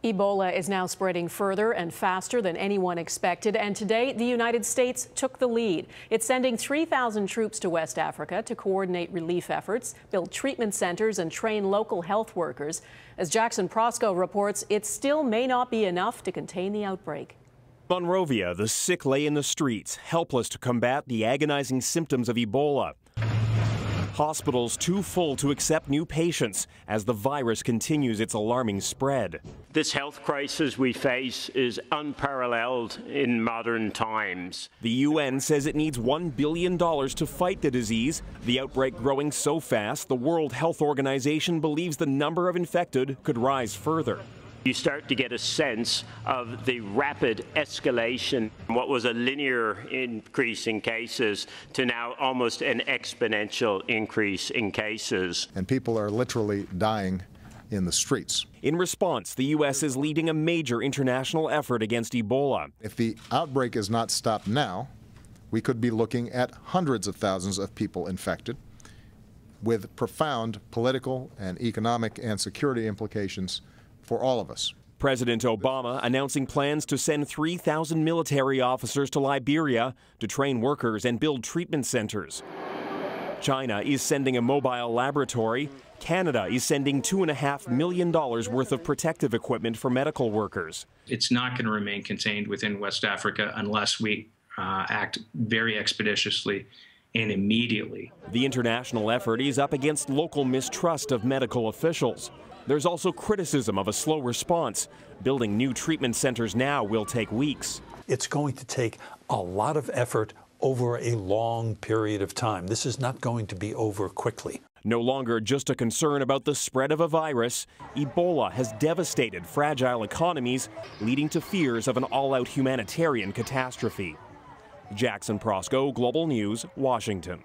Ebola is now spreading further and faster than anyone expected, and today the United States took the lead. It's sending 3,000 troops to West Africa to coordinate relief efforts, build treatment centers, and train local health workers. As Jackson Proskow reports, it still may not be enough to contain the outbreak. Monrovia, the sick lay in the streets, helpless to combat the agonizing symptoms of Ebola. Hospitals too full to accept new patients as the virus continues its alarming spread. This health crisis we face is unparalleled in modern times. The UN says it needs $1 billion to fight the disease. The outbreak growing so fast, the World Health Organization believes the number of infected could rise further. You start to get a sense of the rapid escalation, what was a linear increase in cases to now almost an exponential increase in cases. And people are literally dying in the streets. In response, the U.S. is leading a major international effort against Ebola. If the outbreak is not stopped now, we could be looking at hundreds of thousands of people infected, with profound political and economic and security implications for all of us. President Obama announcing plans to send 3,000 military officers to Liberia to train workers and build treatment centers. China is sending a mobile laboratory. Canada is sending $2.5 million worth of protective equipment for medical workers. It's not going to remain contained within West Africa unless we act very expeditiously and immediately. The international effort is up against local mistrust of medical officials. There's also criticism of a slow response. Building new treatment centers now will take weeks. It's going to take a lot of effort over a long period of time. This is not going to be over quickly. No longer just a concern about the spread of a virus, Ebola has devastated fragile economies, leading to fears of an all-out humanitarian catastrophe. Jackson Proskow, Global News, Washington.